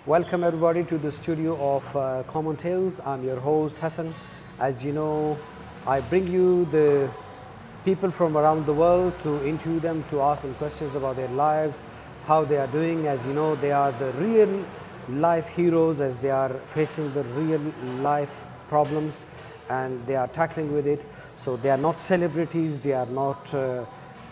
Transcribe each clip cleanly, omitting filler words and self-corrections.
Welcome everybody to the studio of Common Tales. I'm your host Hassan. As you know, I bring you the people from around the world to interview them, to ask them questions about their lives, how they are doing. As you know, they are the real life heroes as they are facing the real life problems and they are tackling with it. So they are not celebrities, they are not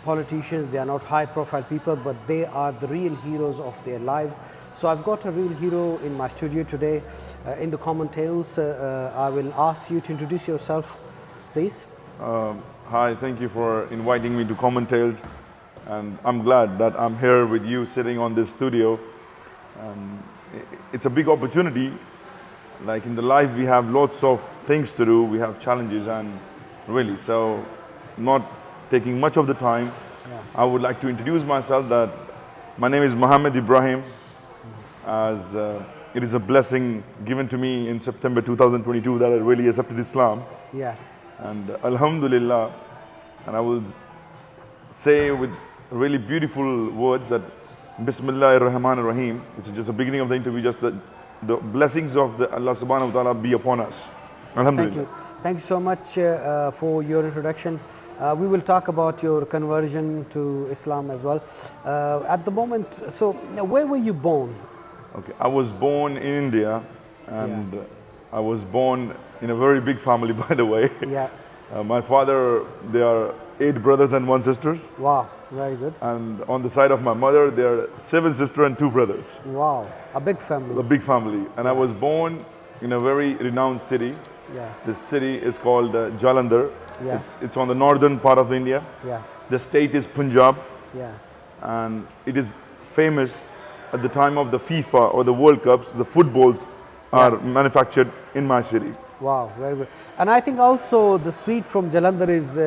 politicians, they are not high profile people, but they are the real heroes of their lives. So I've got a real hero in my studio today in the Common Tales. I will ask you to introduce yourself, please. Hi, thank you for inviting me to Common Tales, and I'm glad that I'm here with you sitting on this studio. It's a big opportunity. Like in the life we have lots of things to do, we have challenges, and really, so not taking much of the time, I would like to introduce myself. That my name is Ibrahim, as it is a blessing given to me in September 2022 that I really accepted Islam. Yeah. And Alhamdulillah, and I will say with really beautiful words that Bismillahir-Rahmanir-Rahim. It's just the beginning of the interview, just the blessings of the Allah subhanahu wa ta'ala be upon us. Alhamdulillah. Thank you. Thank you so much for your introduction. We will talk about your conversion to Islam as well. At the moment, so where were you born? Okay, I was born in India, and I was born in a very big family, by the way. Yeah. My father, there are 8 brothers and 1 sister. Wow, very good. And on the side of my mother, there are 7 sisters and 2 brothers. Wow, a big family. A big family. And I was born in a very renowned city. Yeah. This city is called Jalandhar. Yeah. It's on the northern part of India. Yeah. The state is Punjab. Yeah. And it is famous at the time of the FIFA or the World Cups. The footballs are manufactured in my city. Wow, very good. And I think also the sweet from Jalandhar is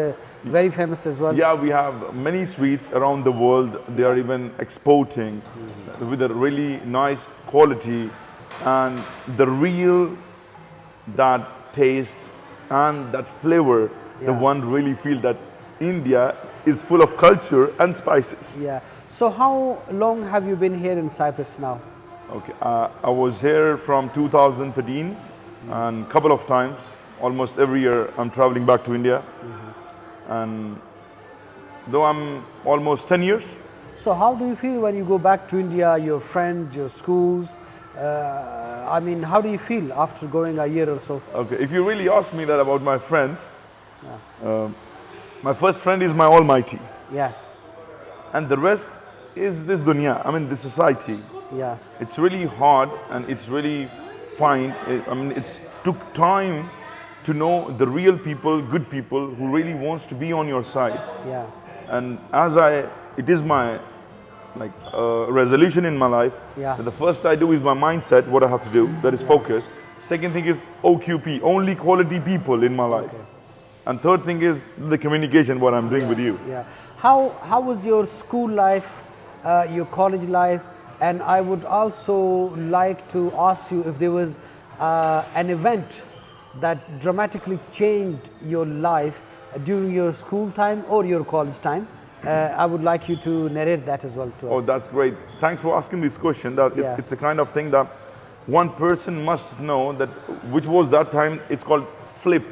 very famous as well. Yeah, we have many sweets around the world. They are even exporting with a really nice quality and the real that taste and that flavor. The one really feel that India is full of culture and spices. Yeah. So how long have you been here in Cyprus now? Okay, I was here from 2013 and a couple of times. Almost every year I'm traveling back to India. And though I'm almost 10 years. So how do you feel when you go back to India, your friends, your schools? I mean, how do you feel after going a year or so? Okay, if you really ask me that about my friends, my first friend is my Almighty. Yeah. And the rest is this dunya, I mean this society. Yeah. It's really hard and it's really fine. I mean, it took time to know the real people, good people who really wants to be on your side. Yeah. And it is my resolution in my life. Yeah. That the first I do is my mindset, what I have to do, that is focus. Second thing is OQP, only quality people in my life. Okay. And third thing is the communication, what I'm doing with you. Yeah. How was your school life, your college life? And I would also like to ask you if there was an event that dramatically changed your life during your school time or your college time. I would like you to narrate that as well to us. Oh, that's great. Thanks for asking this question. That it's a kind of thing that one person must know, that which was that time. It's called flip.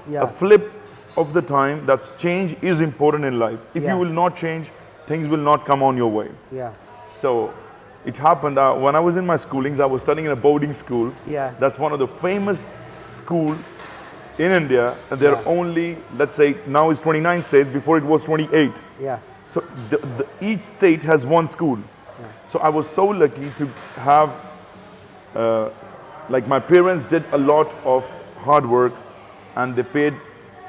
Yeah. A flip of the time. That's change is important in life. If you will not change, things will not come on your way. Yeah. So it happened when I was in my schoolings, I was studying in a boarding school. Yeah. That's one of the famous school in India. And there are only, let's say, now it's 29 states. Before it was 28. Yeah. So each state has one school. Yeah. So I was so lucky to have, like my parents did a lot of hard work and they paid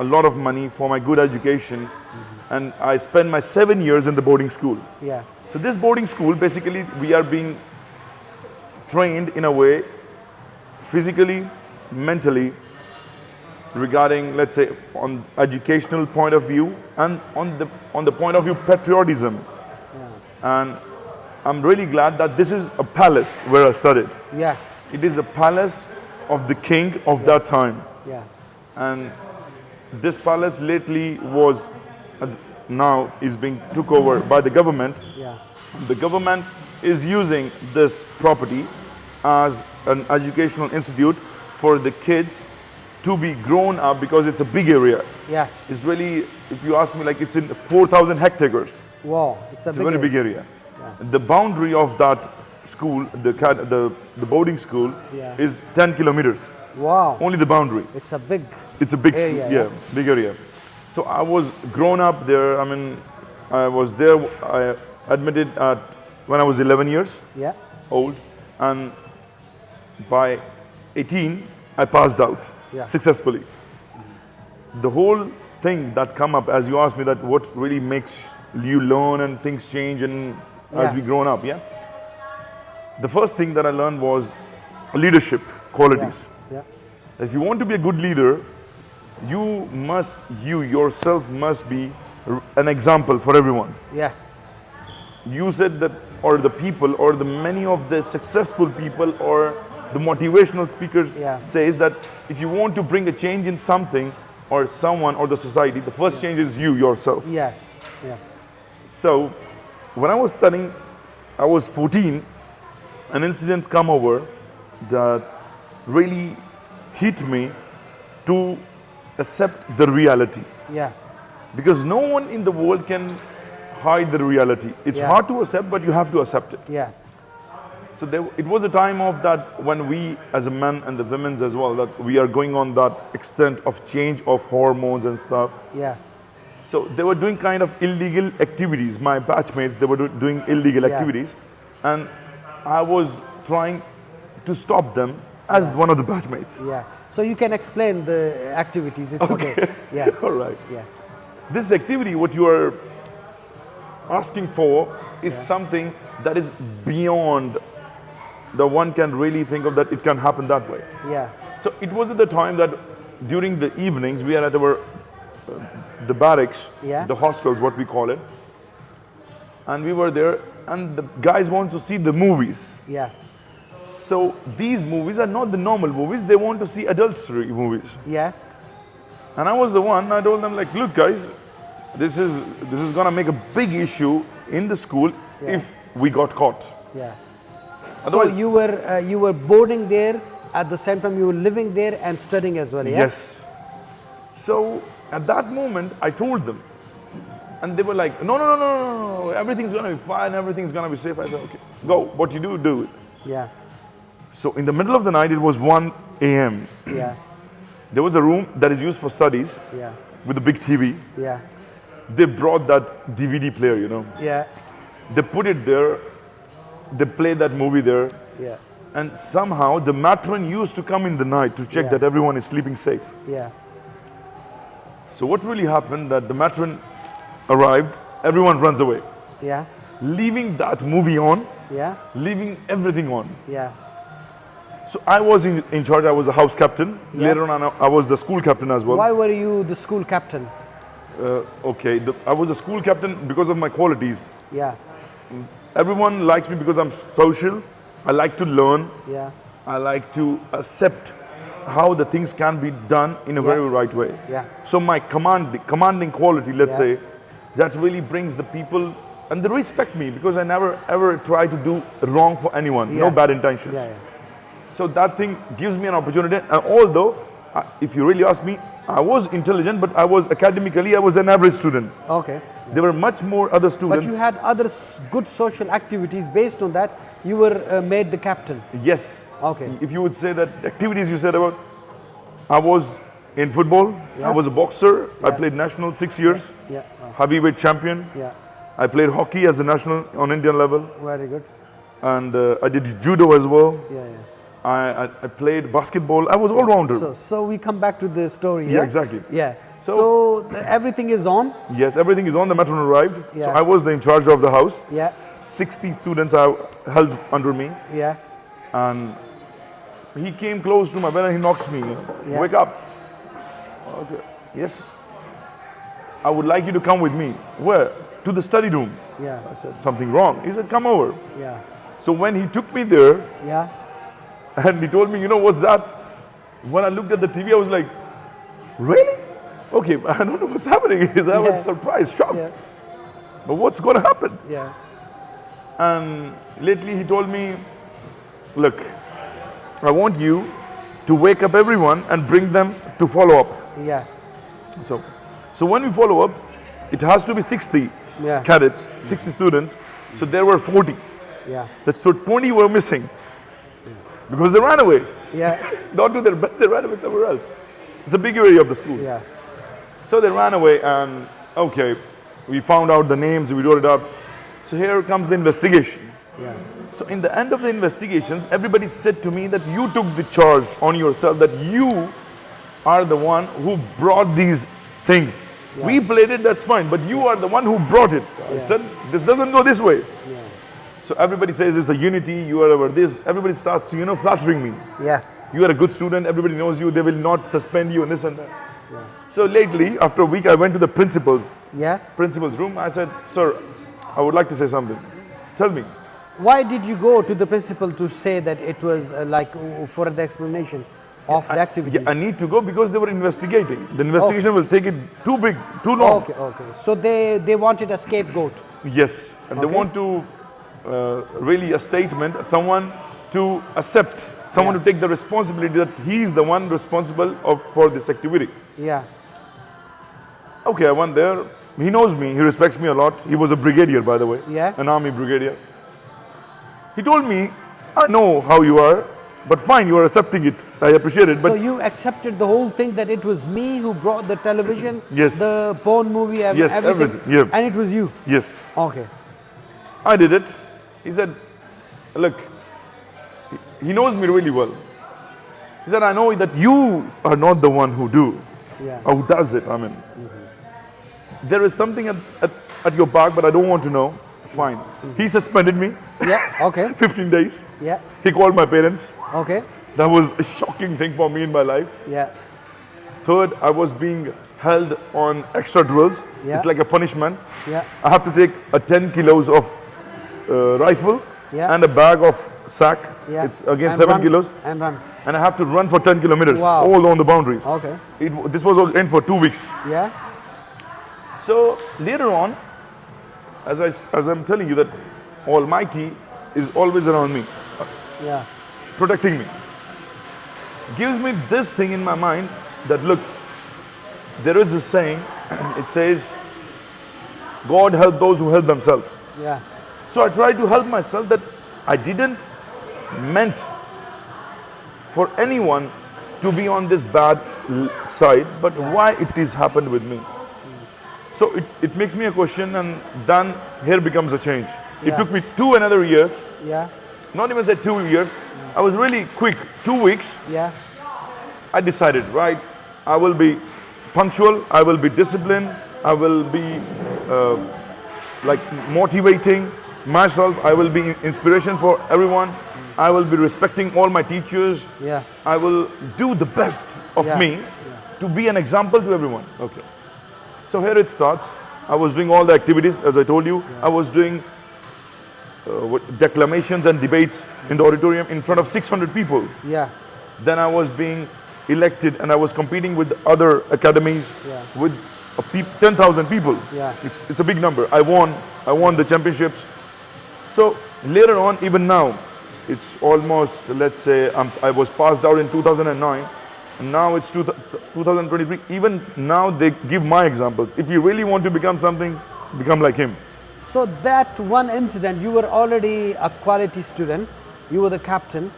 a lot of money for my good education. And I spent my 7 years in the boarding school. Yeah. So this boarding school, basically we are being trained in a way, physically, mentally, regarding, let's say, on educational point of view and on the point of view patriotism. And I'm really glad that this is a palace where I studied. Yeah. It is a palace of the king of that time. Yeah. And this palace lately was now is being took over by the government. Yeah. The government is using this property as an educational institute for the kids to be grown up, because it's a big area. Yeah. It's really, if you ask me, like it's in 4,000 hectares. Wow, it's It's a very big area. The boundary of that school, the boarding school, Yeah. is 10 kilometers. Wow. Only the boundary. It's a big It's a big area, school, big area. So I was grown up there. I mean, I was there. I admitted at when I was 11 years Yeah. old, and by 18 I passed out successfully. The whole thing that come up, as you asked me, that what really makes you learn and things change and as we grown up, the first thing that I learned was leadership qualities. Yeah. If you want to be a good leader, you yourself must be an example for everyone. Yeah. You said that, or the people, or the many of the successful people, or the motivational speakers says that if you want to bring a change in something or someone or the society, the first change is you yourself. Yeah. Yeah. So when I was studying, I was 14, an incident come over that really hit me to accept the reality. Yeah. Because no one in the world can hide the reality. It's hard to accept, but you have to accept it. Yeah. So it was a time of that when we as a men and the women's as well, that we are going on that extent of change of hormones and stuff. Yeah. So they were doing kind of illegal activities. My batchmates, they were doing illegal activities. And I was trying to stop them as one of the batchmates. Yeah. So you can explain the activities. It's okay. Yeah. All right. Yeah. This activity, what you are asking for, is something that is beyond the one can really think of, that it can happen that way. Yeah. So it was at the time that during the evenings we are at our the barracks, the hostels, what we call it, and we were there, and the guys want to see the movies. Yeah. So these movies are not the normal movies, they want to see adultery movies. Yeah. And I was the one, I told them, like, look guys, this is gonna make a big issue in the school if we got caught. Yeah. Otherwise, so you were boarding there, at the same time you were living there and studying as well, yeah? Yes. So at that moment I told them, and they were like, no, everything's gonna be fine, everything's gonna be safe. I said, okay, go, what you do it. Yeah. So in the middle of the night, it was 1 a.m. Yeah. There was a room that is used for studies with a big TV. Yeah. They brought that DVD player, you know. Yeah. They put it there, they played that movie there. Yeah. And somehow the matron used to come in the night to check that everyone is sleeping safe. Yeah. So what really happened, that the matron arrived, everyone runs away. Yeah. Leaving that movie on, leaving everything on. Yeah. So I was in charge, I was the house captain. Later on, I was the school captain as well. Why were you the school captain? I was a school captain because of my qualities. Yeah. Everyone likes me because I'm social. I like to learn. Yeah. I like to accept how the things can be done in a very right way. Yeah. So my commanding quality, let's say, that really brings the people, and they respect me because I never ever try to do wrong for anyone. No bad intentions. Yeah. So that thing gives me an opportunity. And although, if you really ask me, I was intelligent, but I was academically, I was an average student. Okay. There were much more other students. But you had other good social activities. Based on that, you were made the captain. Yes. Okay. If you would say that activities you said about, I was in football. I was a boxer. I played national 6 years. Yeah. Heavyweight champion. Yeah. I played hockey as a national on Indian level. Very good. And I did judo as well. Yeah. I played basketball. I was all-rounder. So we come back to the story. Yeah, exactly. Yeah. So everything is on. Yes, everything is on. The matron arrived. Yeah. So I was in charge of the house. Yeah. 60 students I held under me. Yeah. And he came close to my bed and he knocks me. Yeah. Wake up. Okay. Yes. I would like you to come with me. Where? To the study room. Yeah. I said, something wrong. He said, come over. Yeah. So when he took me there, Yeah. and he told me, you know, what's that? When I looked at the TV, I was like, really? Okay, I don't know what's happening. I was surprised, shocked. Yeah. But what's going to happen? Yeah. And lately he told me, look, I want you to wake up everyone and bring them to follow up. Yeah. So when we follow up, it has to be 60 Yeah. cadets, 60 students. So there were 40. Yeah. So 20 were missing because they ran away. Yeah. Not to their best, they ran away somewhere else. It's a big area of the school. Yeah. So they ran away, and okay, we found out the names, we wrote it up. So here comes the investigation. Yeah. So in the end of the investigations, everybody said to me that you took the charge on yourself, that you are the one who brought these things. Yeah. We played it, that's fine, but you are the one who brought it. I said, this doesn't go this way. Yeah. So everybody says it's the unity, you are over this. Everybody starts, flattering me. Yeah. You are a good student, everybody knows you, they will not suspend you and this and that. Yeah. So lately, after a week, I went to the principal's room. I said, sir, I would like to say something. Tell me. Why did you go to the principal to say that it was for the explanation of the activities? Yeah, I need to go because they were investigating. The investigation will take it too big, too long. Okay. So they wanted a scapegoat. Yes, and they want to really a statement, someone to accept, someone to take the responsibility that he is the one responsible for this activity. Yeah. Okay, I went there. He knows me, he respects me a lot. He was a brigadier, by the way, an army brigadier. He told me, I know how you are, but fine, you are accepting it. I appreciate it. But so you accepted the whole thing, that it was me who brought the television, the porn movie, yes, everything. Yeah. And it was you? Yes. Okay. I did it. He said, look, he knows me really well. He said, I know that you are not the one who does it. I mean, there is something at your back, but I don't want to know. Fine. He suspended me. Yeah, okay. 15 days. Yeah. He called my parents. Okay. That was a shocking thing for me in my life. Yeah. Third, I was being held on extra drills. Yeah. It's like a punishment. Yeah. I have to take a 10 kilos of rifle and a bag of sack. Yeah. It's again 7 kilos. And run. And I have to run for 10 kilometers, Wow. all on the boundaries. Okay. This was all in for 2 weeks. Yeah. So later on, as I'm telling you, that Almighty is always around me, protecting me. Gives me this thing in my mind that, look, there is this saying, it says, God help those who help themselves. Yeah. So I tried to help myself, that I didn't meant for anyone to be on this bad side, but why it is happened with me. So it makes me a question, and then here becomes a change. It took me 2 another years. Yeah. Not even say 2 years. I was really quick. 2 weeks. Yeah. I decided, right, I will be punctual, I will be disciplined, I will be motivating myself, I will be inspiration for everyone, I will be respecting all my teachers, I will do the best of me to be an example to everyone. Okay. So here it starts. I was doing all the activities, as I told you. I was doing declamations and debates in the auditorium in front of 600 people. Yeah. Then I was being elected, and I was competing with other academies with 10,000 people. Yeah. It's a big number. I won the championships. So later on, even now, it's almost, let's say, I was passed out in 2009. And now it's 2023. Even now they give my examples. If you really want to become something, become like him. So that one incident, you were already a quality student, you were the captain,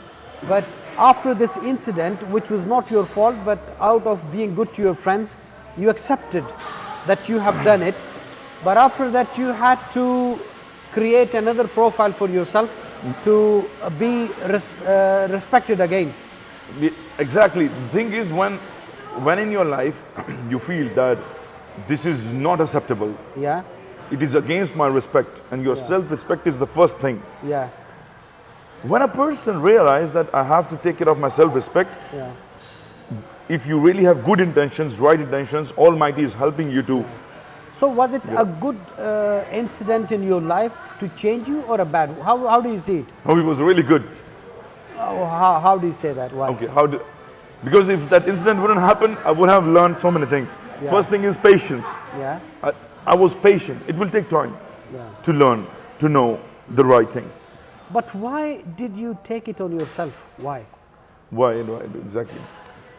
but after this incident, which was not your fault, but out of being good to your friends, you accepted that you have done it, but after that you had to create another profile for yourself to be respected again. Exactly. The thing is, when in your life you feel that this is not acceptable, it is against my respect, and your self-respect is the first thing. Yeah. When a person realizes that I have to take care of my self-respect, if you really have good intentions, right intentions, Almighty is helping you to. So was it a good incident in your life to change you, or a bad? How do you see it? Oh, it was really good. Oh, how do you say that? Why? Okay, because if that incident wouldn't happen, I would have learned so many things. First thing is patience. Yeah. I was patient. It will take time to learn, to know the right things. But why did you take it on yourself? Why? Why do I do exactly?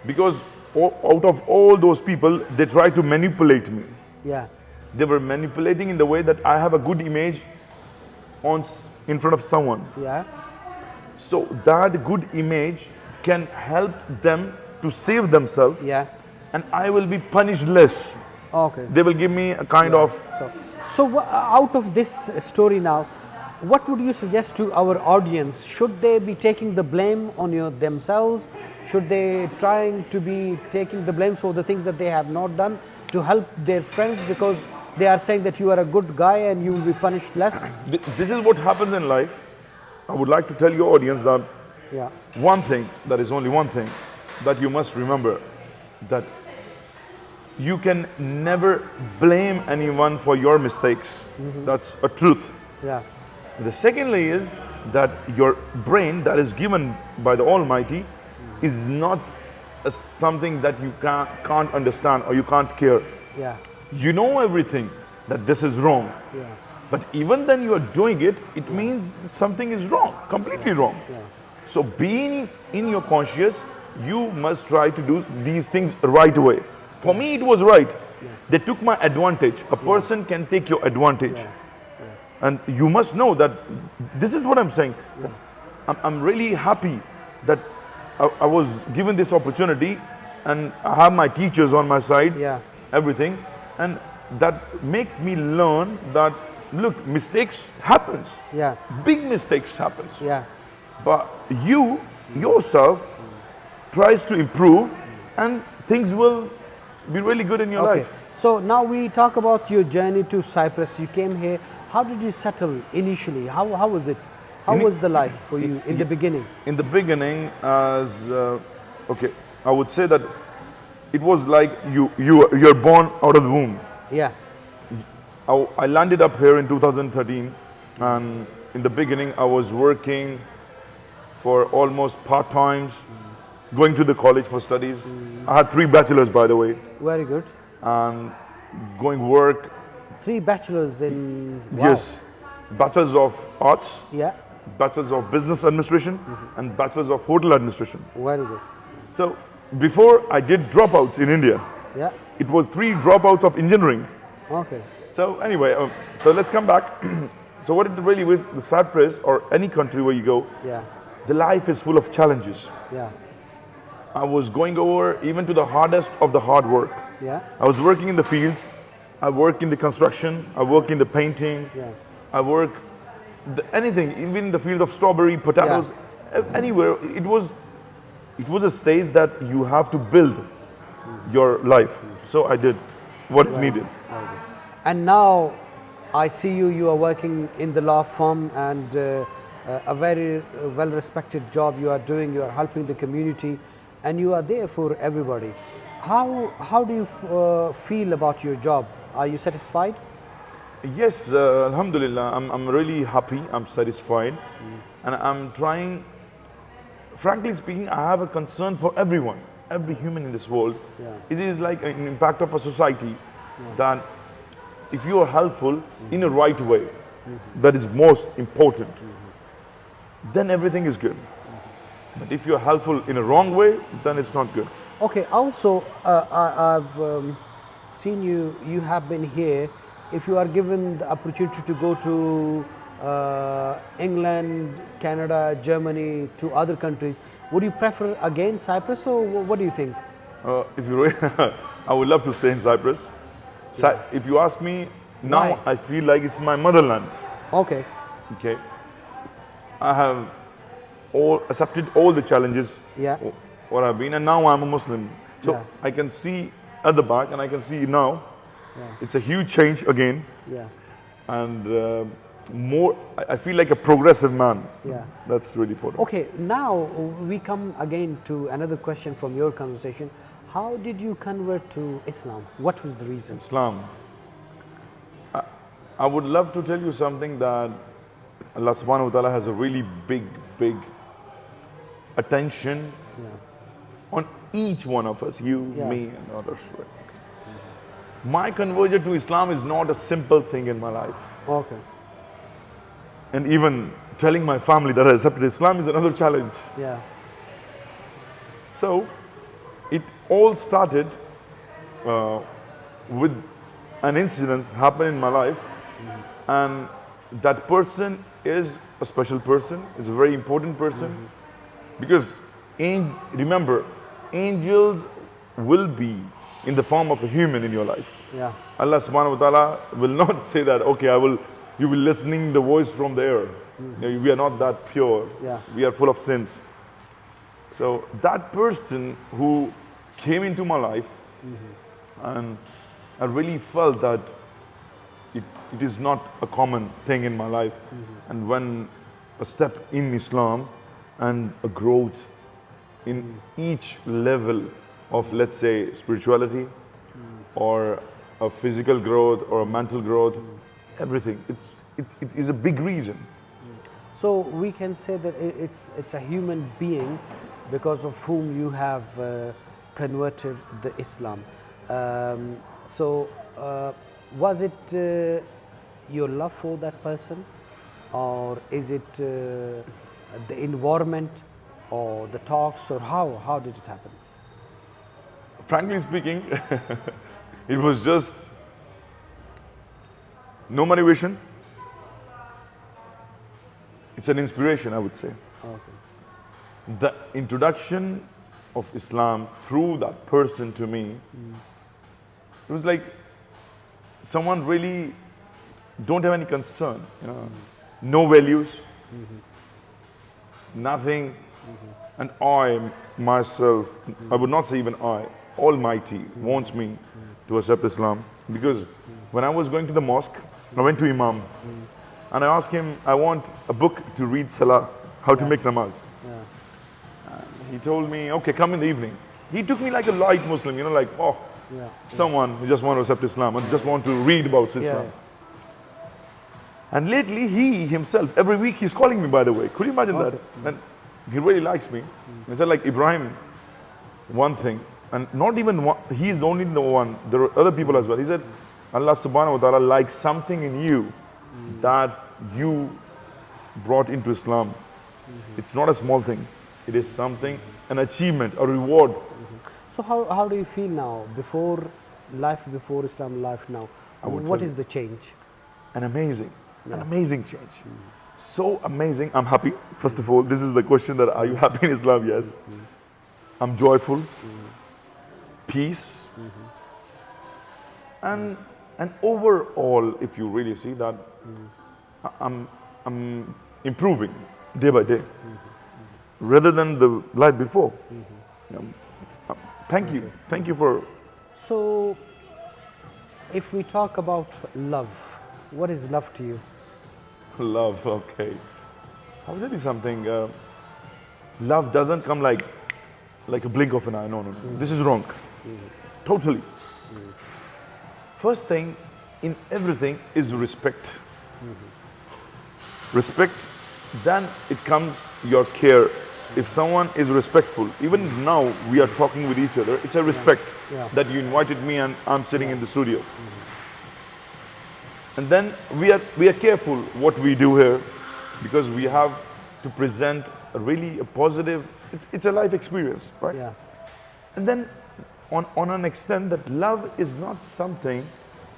Because out of all those people, they try to manipulate me. Yeah. They were manipulating in the way that I have a good image in front of someone. Yeah. So that good image can help them to save themselves. Yeah. And I will be punished less. Okay. They will give me a kind of... So out of this story now, what would you suggest to our audience? Should they be taking the blame on themselves? Should they trying to be taking the blame for the things that they have not done to help their friends because they are saying that you are a good guy and you will be punished less? This is what happens in life. I would like to tell your audience that one thing, that is only one thing, that you must remember, that you can never blame anyone for your mistakes. That's a truth. Yeah. The secondly is that your brain that is given by the Almighty is not something that you can't understand or you can't care. Yeah. You know everything, that this is wrong. Yeah. But even then you are doing it, it means that something is wrong, completely wrong. Yeah. So being in your conscious, you must try to do these things right away. For me, it was right. They took my advantage. A person can take your advantage. And you must know that this is what I'm saying. I'm really happy that I was given this opportunity and I have my teachers on my side, everything. And that make me learn that, look, mistakes happens. Yeah. Big mistakes happens. Yeah. But you, yourself, tries to improve and things will be really good in your life. So now we talk about your journey to Cyprus. You came here. How did you settle initially? How was it? How was the life for you in the beginning? In the beginning, as I would say that it was like you're born out of the womb. Yeah. I landed up here in 2013, and in the beginning I was working for almost part-times, going to the college for studies. I had 3 bachelors, by the way. Very good. And going work. 3 bachelors in... Wow. Yes. Bachelors of Arts. Yeah. Bachelors of Business Administration and Bachelors of Hotel Administration. Very good. So before I did dropouts in India, it was 3 dropouts of engineering. Okay. So anyway, so let's come back. So what it really was, the Cyprus or any country where you go, the life is full of challenges. Yeah. I was going over even to the hardest of the hard work. Yeah. I was working in the fields. I work in the construction. I work in the painting. Yeah. I work anything, even in the field of strawberry, potatoes, anywhere. It was a stage that you have to build your life. So I did what is needed. And now I see you are working in the law firm and a very well-respected job you are doing. You are helping the community and you are there for everybody. How do you feel about your job? Are you satisfied? Yes, Alhamdulillah, I'm really happy, I'm satisfied, and I'm trying, frankly speaking, I have a concern for everyone, every human in this world. It is like an impact of a society that if you are helpful in a right way, that is most important, then everything is good. But if you are helpful in a wrong way, then it's not good. Okay, also I've seen you have been here. If you are given the opportunity to go to England, Canada, Germany, to other countries, would you prefer again Cyprus or what do you think? If you really, I would love to stay in Cyprus. If you ask me, now I feel like it's my motherland. Okay. Okay. I have accepted all the challenges what I've been, and now I'm a Muslim. So I can see at the back and I can see now. It's a huge change again. And I feel like a progressive man. That's really important. Okay, now we come again to another question from your conversation. How did you convert to Islam? What was the reason? Islam. I would love to tell you something that Allah subhanahu wa ta'ala has a really big attention on each one of us, you, me, and others. My conversion to Islam is not a simple thing in my life. Okay. And even telling my family that I accepted Islam is another challenge. So it all started with an incident happened in my life, and that person is a special person, is a very important person, because remember, angels will be in the form of a human in your life. Yeah. Allah subhanahu wa ta'ala will not say that, okay, you will listening the voice from the air. We are not that pure. Yeah. We are full of sins. So that person who came into my life, and I really felt that it is not a common thing in my life. And when a step in Islam and a growth in each level of, let's say, spirituality or a physical growth or a mental growth, everything, it is a big reason. So we can say that it's a human being because of whom you have converted the Islam. Was it your love for that person, or is it the environment or the talks, or how did it happen? Frankly speaking, it was just no motivation. It's an inspiration, I would say. Okay. The introduction of Islam through that person to me, it was like someone really don't have any concern, no values, nothing. And I, myself, I would not say even I, Almighty wants me to accept Islam. Because when I was going to the mosque, I went to Imam and I asked him, I want a book to read Salah, how to make namaz. Yeah. He told me, okay, come in the evening. He took me like a light Muslim, like, someone who just want to accept Islam and just want to read about Islam. And lately, he himself, every week he's calling me, by the way. Could you imagine that? And he really likes me. He said, like, Ibrahim, one thing, and not even one, he's only the one, there are other people as well. He said, Allah subhanahu wa ta'ala likes something in you that you brought into Islam. It's not a small thing. It is something, an achievement, a reward. So how do you feel now, before Islam, life now? What is the change? An amazing change. So amazing. I'm happy. First of all, this is the question that are you happy in Islam? Yes. I'm joyful. Peace. And overall, if you really see that, I'm improving day by day, rather than the life before. Thank you. Thank you for. So, if we talk about love, what is love to you? Love, okay. I'll tell you something. Love doesn't come like a blink of an eye. No. This is wrong. Totally. First thing in everything is respect. Respect, then it comes your care. If someone is respectful, even now we are talking with each other, it's a respect that you invited me and I'm sitting in the studio. And then we are careful what we do here, because we have to present a positive, it's a life experience, right? Yeah. And then on an extent that love is not something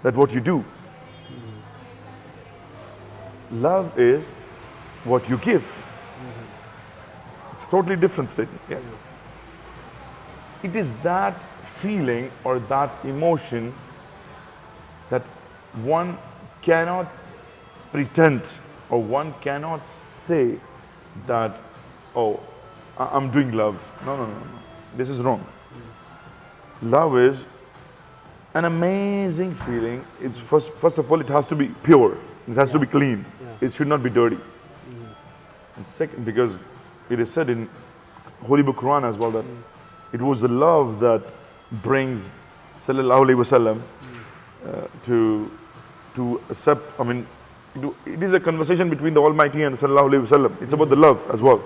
that what you do. Love is what you give. It's a totally different statement. Yeah. It is that feeling or that emotion that one cannot pretend, or one cannot say that, oh, I'm doing love. No. This is wrong. Love is an amazing feeling. It's first of all, it has to be pure. It has to be clean. It should not be dirty. And second, because it is said in Holy Book Quran as well that it was the love that brings Sallallahu Alaihi Wasallam to accept. I mean, it is a conversation between the Almighty and Sallallahu Alaihi Wasallam. It's about the love as well.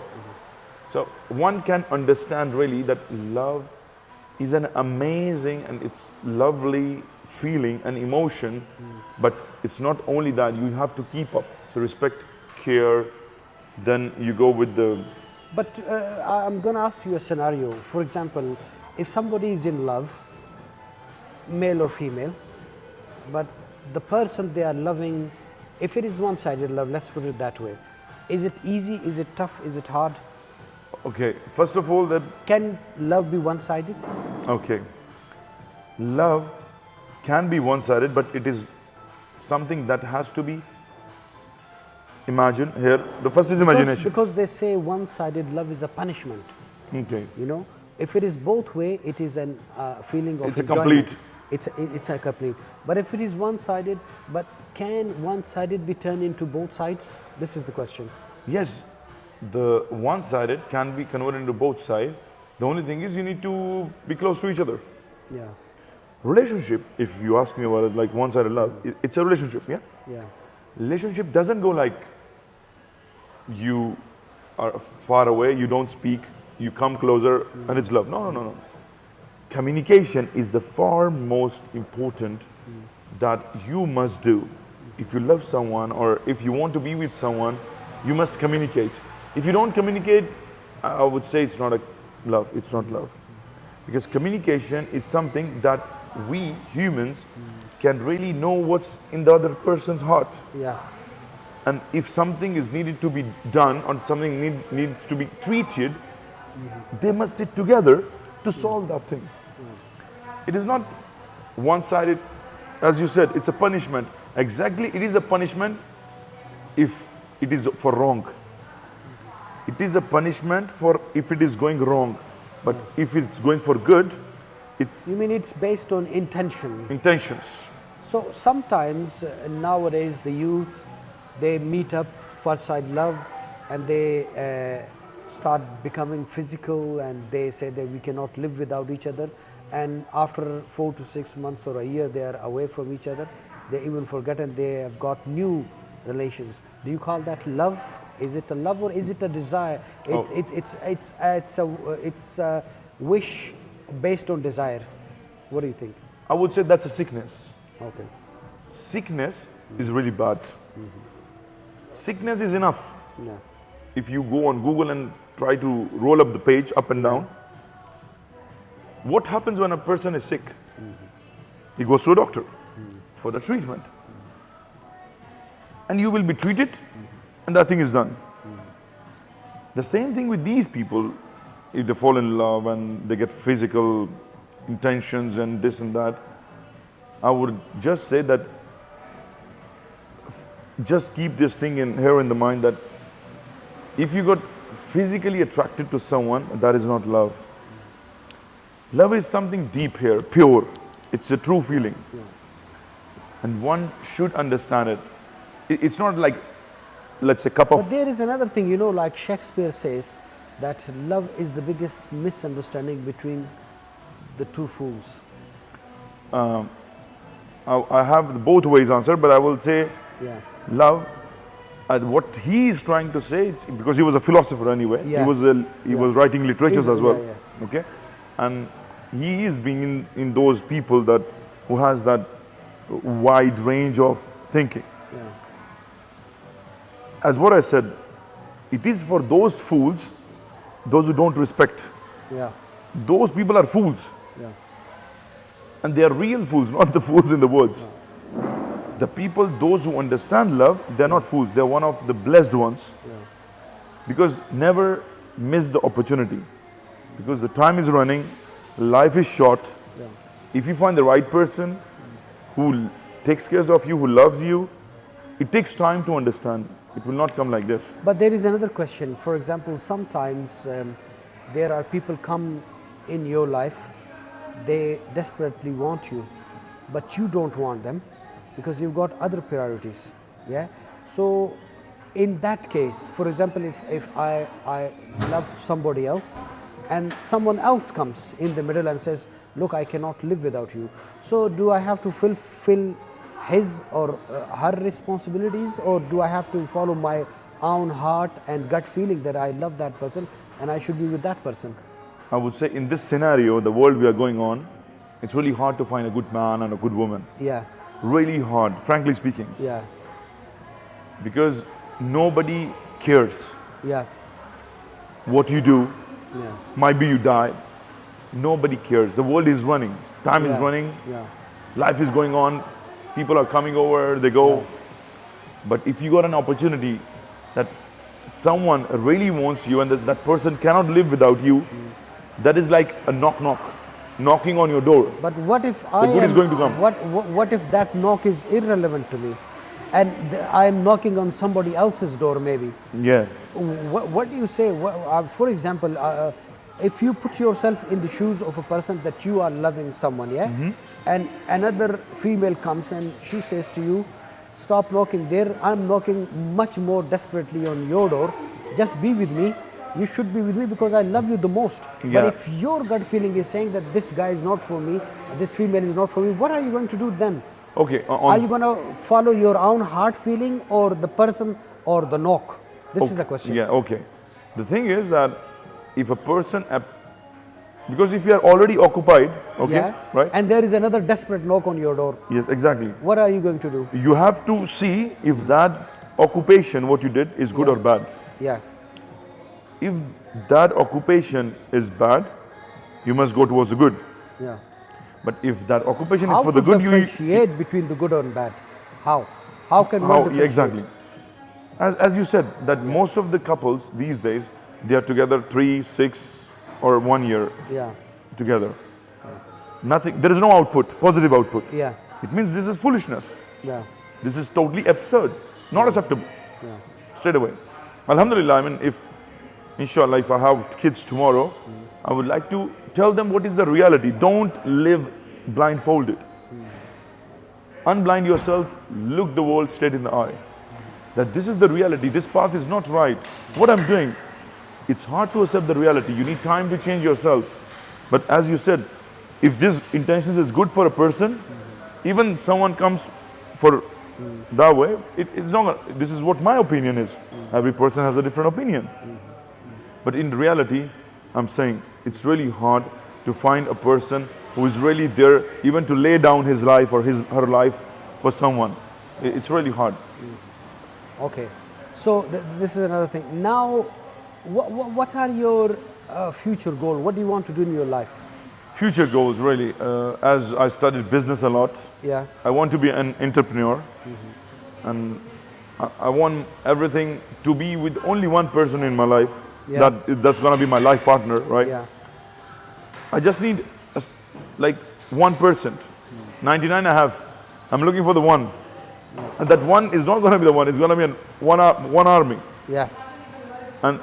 So one can understand really that love is an amazing and it's lovely feeling and emotion, but it's not only that, you have to keep up. So respect, care, then you go with the But I'm going to ask you a scenario. For example, if somebody is in love, male or female, but the person they are loving, if it is one-sided love, let's put it that way, is it easy, is it tough, is it hard? Okay, first of all, that Can love be one-sided? okay, love can be one-sided, but it is something that has to be imagined here. The first is imagination. Because they say one-sided love is a punishment. Okay. You know, if it is both way, it is an feeling of It's a enjoyment. complete. It's a complete. But if it is one-sided, but can one-sided be turned into both sides? This is the question. Yes, the one-sided can be converted into both sides. The only thing is you need to be close to each other. Yeah, Relationship, if you ask me about it, like one-sided love, it's a relationship, yeah? yeah, Relationship doesn't go like you are far away, you don't speak, you come closer, and it's love. No, no, no, no. Communication is the far most important that you must do. If you love someone or if you want to be with someone, you must communicate. If you don't communicate, I would say it's not a love, it's not love. Because communication is something that we humans can really know what's in the other person's heart. yeah, And if something is needed to be done or something needs to be treated, they must sit together to solve that thing. It is not one-sided, as you said, it's a punishment. Exactly, it is a punishment if it is for wrong. It is a punishment for if it is going wrong. But if it's going for good, it's You mean it's based on intention? intentions. So sometimes nowadays the youth, they meet up first sight love and they start becoming physical and they say that we cannot live without each other, and after 4 to 6 months or a year they are away from each other, they even forget and they have got new relations. Do you call that love? Is it a love or is it a desire? It's a wish based on desire. What do you think? I would say that's a sickness. Okay. Sickness is really bad. Sickness is enough. Yeah. If you go on Google and try to roll up the page up and down, what happens when a person is sick? He goes to a doctor for the treatment. And you will be treated and that thing is done. The same thing with these people, if they fall in love and they get physical intentions and this and that, I would just say that just keep this thing here in the mind that if you got physically attracted to someone, that is not love. Love is something deep here, pure. It's a true feeling. And one should understand it. It's not like, let's say, cup of... But there is another thing, you know, like Shakespeare says that love is the biggest misunderstanding between the two fools. I have both ways answered, but I will say Yeah. love, what he is trying to say, it's because he was a philosopher anyway. Yeah. He was writing literatures as well. Yeah. Okay, and he is being in those people that who has that wide range of thinking. Yeah. As what I said, it is for those fools, those who don't respect. Yeah. Those people are fools, Yeah. and they are real fools, not the fools in the words. The people, those who understand love, they're not fools. They're one of the blessed ones. Yeah. Because never miss the opportunity. Because the time is running, life is short. Yeah. If you find the right person who takes care of you, who loves you, it takes time to understand. It will not come like this. But there is another question. For example, sometimes there are people come in your life, they desperately want you, but you don't want them because you've got other priorities. Yeah. So in that case, for example, if I love somebody else and someone else comes in the middle and says, look, I cannot live without you. So do I have to fulfill his or her responsibilities, or do I have to follow my own heart and gut feeling that I love that person and I should be with that person? I would say in this scenario, the world we are going on, it's really hard to find a good man and a good woman. Yeah. Really hard, frankly speaking. Yeah. Because nobody cares. Yeah. what you do. Yeah. Might be you die. Nobody cares. The world is running. Time is Yeah. running. Yeah. Life is going on. People are coming over, they go. But if you got an opportunity that someone really wants you and that person cannot live without you, that is like a knocking on your door. But what if good is going to come. What if that knock is irrelevant to me, and I am knocking on somebody else's door maybe? Yeah. What do you say? For example, if you put yourself in the shoes of a person that you are loving someone, yeah, and another female comes and she says to you, "Stop knocking there. I'm knocking much more desperately on your door. Just be with me. You should be with me because I love you the most." Yeah. But if your gut feeling is saying that this guy is not for me, this female is not for me, what are you going to do then? Okay. Are you going to follow your own heart feeling or the person or the knock? This is a question. Yeah, okay. The thing is that if a person, because if you are already occupied, okay, Yeah. right? And there is another desperate knock on your door. Yes, exactly. What are you going to do? You have to see if that occupation, what you did, is good or bad. Yeah. If that occupation is bad, you must go towards the good. Yeah. But if that occupation How is for the could good, differentiate between the good and bad? How? How can one differentiate? exactly. As you said, that most of the couples these days, they are together 3, 6, or 1 year Yeah. together. Nothing. There is no output, positive output. Yeah. It means this is foolishness. Yeah. This is totally absurd, not acceptable. Yeah. Straight away. Alhamdulillah, I mean, if, inshallah, if I have kids tomorrow, I would like to tell them what is the reality. Don't live blindfolded. Unblind yourself, look the world straight in the eye. That this is the reality, this path is not right. What I'm doing, it's hard to accept the reality. You need time to change yourself. But as you said, if this intention is good for a person, even someone comes for that way, it's not, this is what my opinion is. Every person has a different opinion. But in reality, I'm saying it's really hard to find a person who is really there even to lay down his life or her life for someone. It's really hard. Okay. So this is another thing. Now, what are your future goals? What do you want to do in your life? Future goals, really. As I studied business a lot, Yeah. I want to be an entrepreneur. And I want everything to be with only one person in my life. Yeah. That's going to be my life partner, right? Yeah. I just need like 1%. 99 I have. I'm looking for the one. And that one is not going to be the one. It's going to be one army. Yeah. And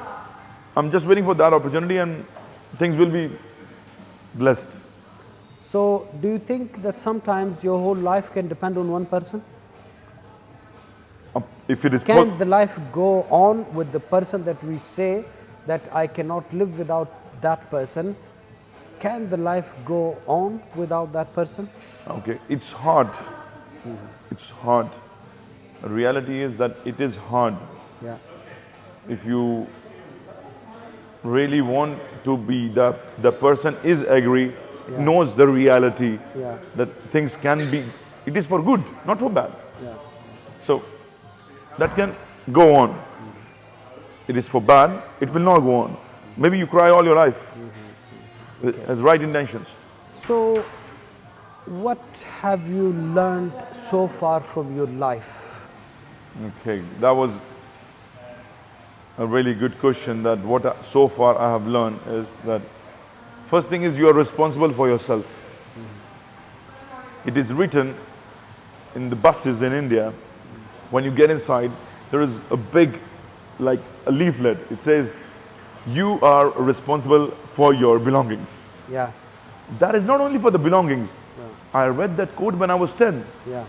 I'm just waiting for that opportunity and things will be blessed. So do you think that sometimes your whole life can depend on one person? If it is Can the life go on with the person that we say that I cannot live without that person? Can the life go on without that person? okay, it's hard. It's hard. The reality is that it is hard. Yeah. If you really want to be the person is agree, Yeah. knows the reality, Yeah. that things can be, it is for good, not for bad. Yeah. So that can go on. It is for bad, it will not go on. Maybe you cry all your life. Has right intentions. So what have you learned so far from your life? Okay, that was a really good question. That so far I have learned is that first thing is you are responsible for yourself. It is written in the buses in India, when you get inside, there is a big, like a leaflet. It says, you are responsible for your belongings. Yeah. That is not only for the belongings. I read that quote when I was 10. Yeah.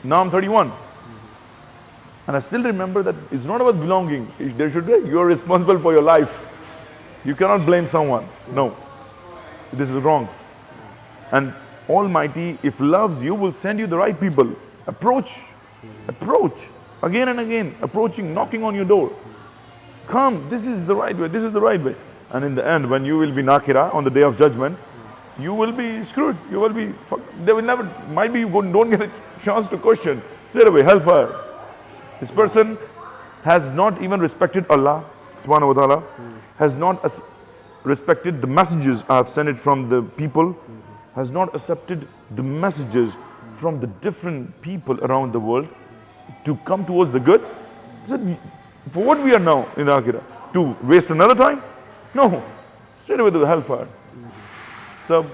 Now I'm 31. And I still remember that it's not about belonging. There should be, you are responsible for your life. You cannot blame someone. No. This is wrong. And Almighty, if loves you, will send you the right people. Approach. Approach. Again and again. Approaching, knocking on your door. Come, this is the right way. This is the right way. And in the end, when you will be nakira on the day of judgment, you will be screwed. You will be, they will never, might be you don't get a chance to question. Straight away, hellfire. This person has not even respected Allah. subhanahu wa ta'ala has not respected the messages I have sent it from the people, has not accepted the messages from the different people around the world to come towards the good. He said, for what we are now in the Akhirah? To waste another time? No, straight away to the hellfire. So,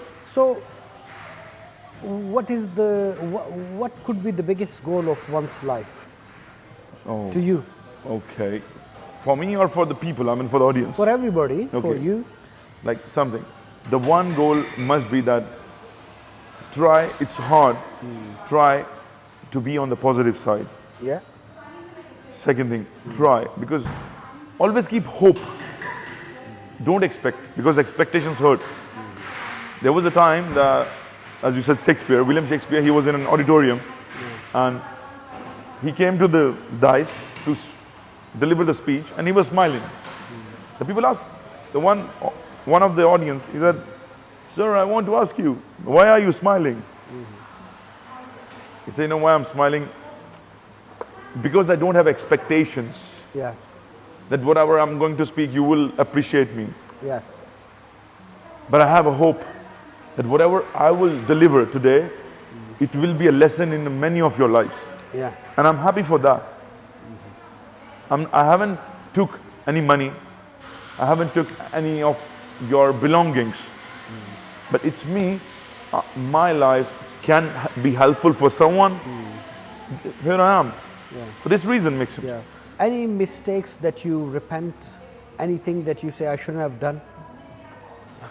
what could be the biggest goal of one's life to you? Okay. For me or for the people? I mean, for the audience? For everybody, for you. Like something. The one goal must be that try, it's hard, try to be on the positive side. Yeah. Second thing, try, because always keep hope. Don't expect, because expectations hurt. There was a time that, as you said, William Shakespeare, he was in an auditorium and he came to the dais to deliver the speech and he was smiling. The people asked, one of the audience, he said, sir, I want to ask you, why are you smiling? He said, you know why I'm smiling? Because I don't have expectations. Yeah. That whatever I'm going to speak, you will appreciate me. Yeah. But I have a hope that whatever I will deliver today, it will be a lesson in many of your lives. Yeah. And I'm happy for that. I haven't took any money. I haven't took any of your belongings. But it's me, my life can be helpful for someone. Here I am. Yeah. For this reason, makes sense. Yeah. Any mistakes that you repent? Anything that you say I shouldn't have done?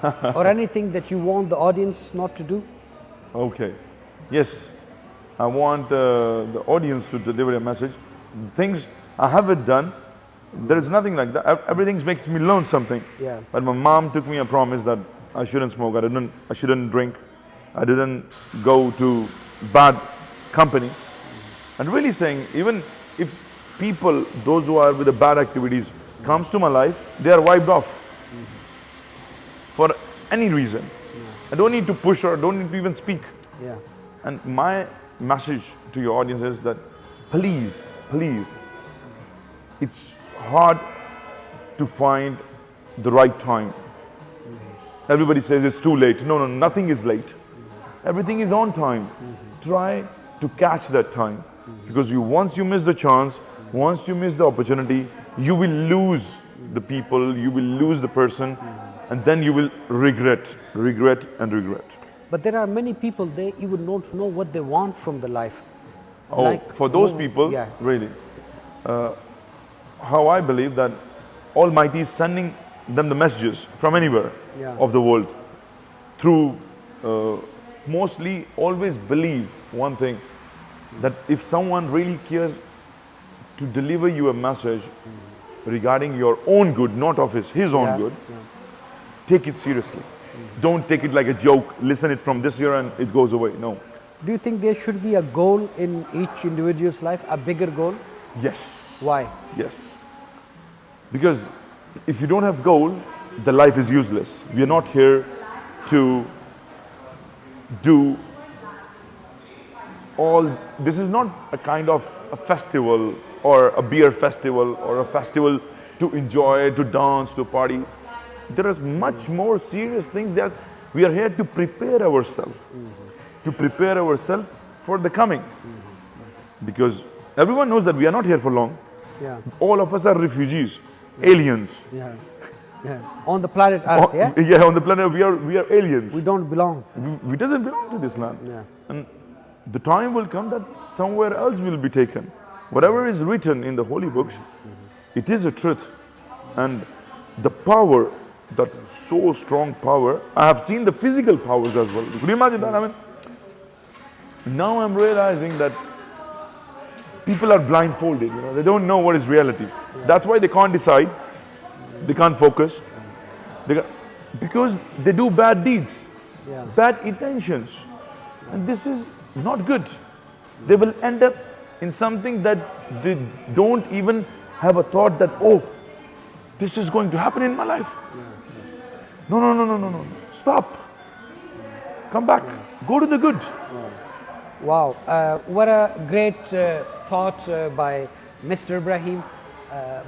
Or anything that you want the audience not to do? Okay. Yes. I want the audience to deliver a message. Things I haven't done, there is nothing like that. Everything makes me learn something. Yeah. But my mom took me a promise that I shouldn't smoke, I shouldn't drink, I didn't go to bad company. And really saying, even if people, those who are with the bad activities, comes to my life, they are wiped off. For any reason. I don't need to push or don't need to even speak. Yeah. And my message to your audience is that please, it's hard to find the right time. Everybody says it's too late. No, nothing is late. Everything is on time. Try to catch that time. Because once you miss the chance, once you miss the opportunity, you will lose the people, you will lose the person, and then you will regret. But there are many people, they even don't know what they want from the life. Oh, like, for those people, yeah. Really, how I believe that Almighty is sending them the messages from anywhere of the world through mostly always believe one thing, that if someone really cares to deliver you a message regarding your own good, not of his own good, take it seriously. Don't take it like a joke, listen it from this year and it goes away, no. Do you think there should be a goal in each individual's life, a bigger goal? Yes. Why? Yes. Because if you don't have goal, the life is useless. We are not here to do all, this is not a kind of a festival or a beer festival or a festival to enjoy, to dance, to party. There are much more serious things that we are here to prepare ourselves. To prepare ourselves for the coming. Because everyone knows that we are not here for long. Yeah. All of us are refugees, aliens. Yeah. On the planet Earth, Yeah, on the planet we are aliens. We don't belong. We doesn't belong to this land. Yeah. And the time will come that somewhere else will be taken. Whatever is written in the holy books, it is a truth. And the power, that so strong power, I have seen the physical powers as well. Could you imagine that? I mean, now I'm realizing that people are blindfolded, they don't know what is reality. That's why they can't decide, they can't focus, because they do bad deeds, bad intentions. And this is not good. They will end up in something that they don't even have a thought that, oh, this is going to happen in my life. No. Stop. Come back. Go to the good. Wow. What a great thought by Mr. Ibrahim.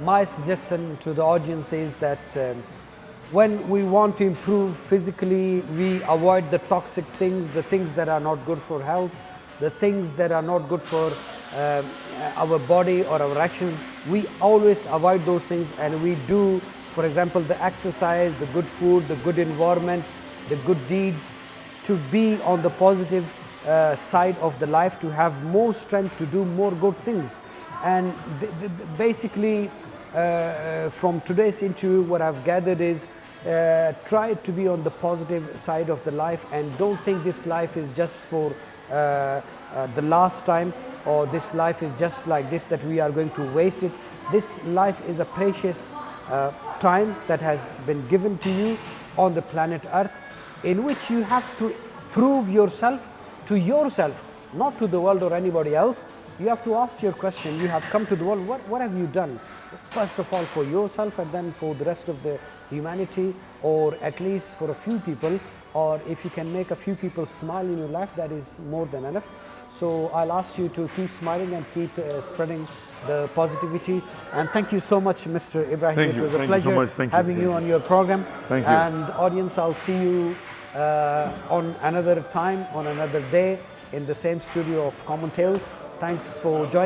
my suggestion to the audience is that when we want to improve physically, we avoid the toxic things, the things that are not good for health, the things that are not good for our body or our actions. We always avoid those things, and we do, for example, the exercise, the good food, the good environment, the good deeds, to be on the positive side of the life, to have more strength to do more good things. And basically, from today's interview, what I've gathered is try to be on the positive side of the life, and don't think this life is just for the last time, or this life is just like this, that we are going to waste it. This life is a precious time that has been given to you on the planet Earth, in which you have to prove yourself to yourself, not to the world or anybody else. You have to ask your question. You have come to the world, what have you done? First of all for yourself, and then for the rest of the humanity, or at least for a few people. Or if you can make a few people smile in your life, that is more than enough. So I'll ask you to keep smiling and keep spreading the positivity. And thank you so much, Mr. Ibrahim. Thank it you. was a Thank pleasure you so much. having you on your program. Thank you. And audience, I'll see you on another time, on another day, in the same studio of Common Tales. Thanks for joining.